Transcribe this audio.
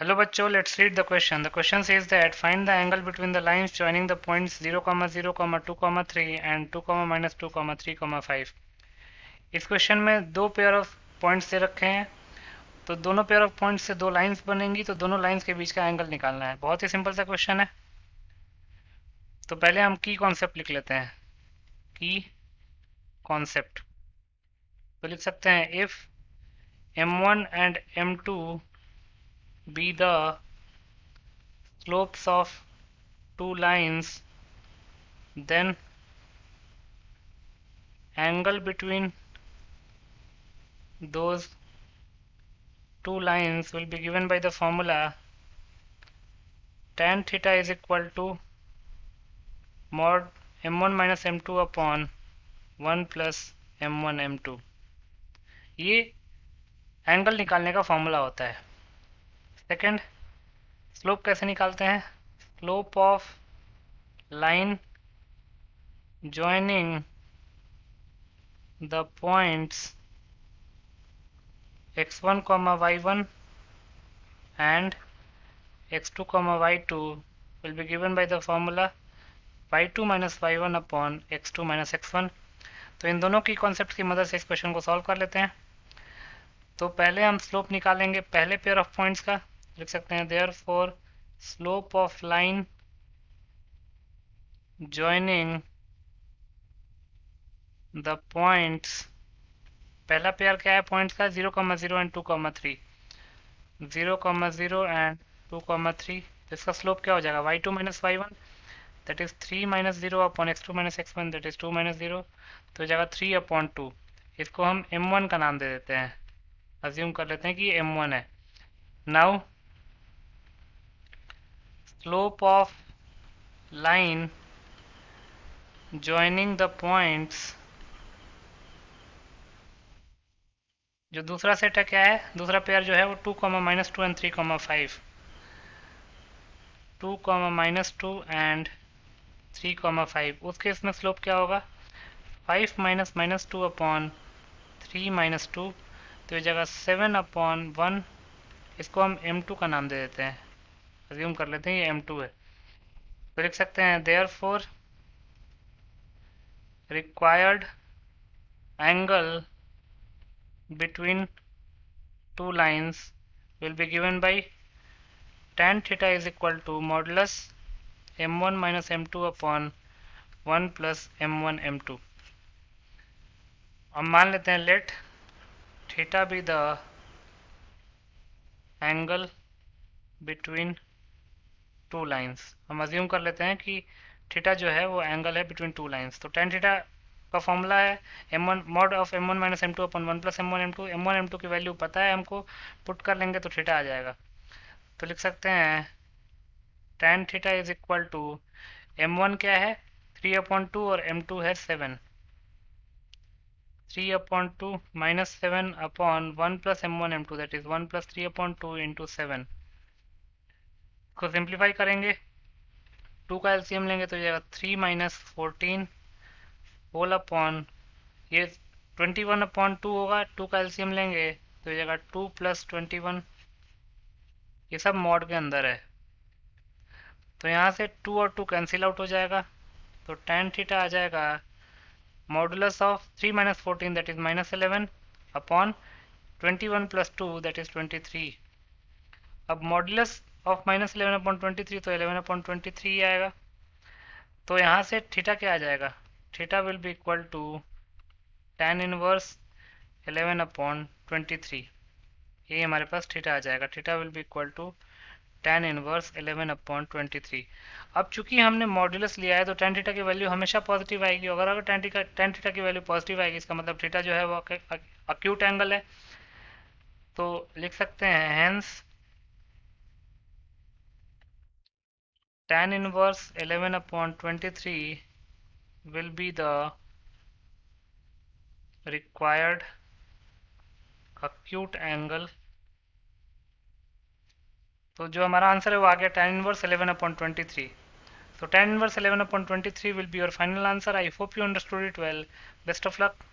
Hello बच्चों, let's read the question. The question says that find the angle between the lines joining the points 0, 0, 2, 3 and 2, minus 2, 3, 5. इस question में दो pair of points दे रखे हैं, तो दोनों पेयर ऑफ पॉइंट्स से दो लाइंस बनेंगी, तो दोनों लाइंस के बीच का एंगल निकालना है। बहुत ही सिंपल सा क्वेश्चन है। तो पहले हम की कॉन्सेप्ट लिख लेते हैं। की कॉन्सेप्ट तो लिख सकते हैं if m1 and m2 be the slopes of two lines, then angle between those two lines will be given by the formula tan theta is equal to mod m1 minus m2 upon 1 plus m1 m2। ये angle निकालने का formula होता है। Second, slope कैसे निकालते हैं? Slope of line joining the points x1 y1 and x2 y2 will be given by the formula y2 minus y1 upon x2 minus x1। तो इन दोनों की कॉन्सेप्ट की मदद से इस क्वेश्चन को सॉल्व कर लेते हैं। तो पहले हम स्लोप निकालेंगे पहले पेयर ऑफ पॉइंट्स का। लिख सकते हैं therefore slope of line joining the points, पहला पेयर क्या है पॉइंट्स का? 0, 0 एंड 2, 3। 0, 0 एंड 2, 3। तो इसका स्लोप क्या हो जाएगा? y2 minus y1 that is 3 minus 0 upon x2 minus x1 that is 2 minus 0। तो हो जाएगा 3 अपॉन 2। इसको हम m1 का नाम दे देते हैं, अज्यूम कर लेते हैं कि m1 है। Now slope of line joining the points, जो दूसरा सेट है क्या है? दूसरा पेयर जो है वो 2, माइनस 2 एंड 3, 5। 2, minus 2 and 3, 5। उस केस में स्लोप क्या होगा? 5 माइनस माइनस 2 अपॉन 3 माइनस 2। तो ये जगह 7 अपॉन 1। इसको हम m2 का नाम दे देते हैं, अज्यूम कर लेते हैं ये m2 है। तो लिख सकते हैं therefore required angle between two lines will be given by tan theta is equal to modulus m1 minus m2 upon 1 plus m1 m2। अब मान लेते हैं let theta be the angle between two lines. हम assume कर लेते हैं कि theta जो है वो एंगल है बिटवीन टू लाइंस। तो tan थीटा का फॉर्मूला है m1 mod of m1 minus m2 upon 1 plus m1 m2। m1 m2 की वैल्यू पता है हमको, पुट कर लेंगे तो थीटा आ जाएगा। तो लिख सकते हैं tan theta is equal to m1 क्या है? 3 अपॉन 2 और m2 है 7। 3 upon 2 minus 7 upon 1 plus m1 m2 that is 1 plus 3 upon 2 into 7। को सिंप्लीफाई करेंगे, 2 का एलसीएम लेंगे तो जाएगा 3 माइनस 14 होल अपॉन ये 21 अपॉन 2 होगा। 2 का एलसीएम लेंगे तो जाएगा 2 प्लस 21। ये सब मॉड के अंदर है, तो यहाँ से 2 और 2 कैंसिल आउट हो जाएगा। तो tan थीटा आ जाएगा modulus of 3 minus 14 that is minus 11 upon 21 plus 2 that is 23। अब मॉडुलस ऑफ माइनस 11 अपॉन 23 तो 11 अपॉन 23 आएगा। तो यहाँ से थीटा क्या आ जाएगा? Theta will be equal to tan inverse 11 upon 23। ये हमारे पास थीटा आ जाएगा। Theta will be equal to tan inverse 11 upon 23। अब चूंकि हमने मॉड्यूलस लिया है तो tan थीटा की वैल्यू हमेशा पॉजिटिव आएगी। अगर tan थीटा की वैल्यू पॉजिटिव आएगी इसका मतलब थीटा जो है वो अक्यूट एंगल है। तो लिख सकते हैं hence tan inverse 11 upon 23 will be the required acute angle। तो जो हमारा आंसर है वो आ गया tan inverse 11 upon 23। So tan inverse 11 upon 23 will be your final answer. I hope you understood it well. Best of luck.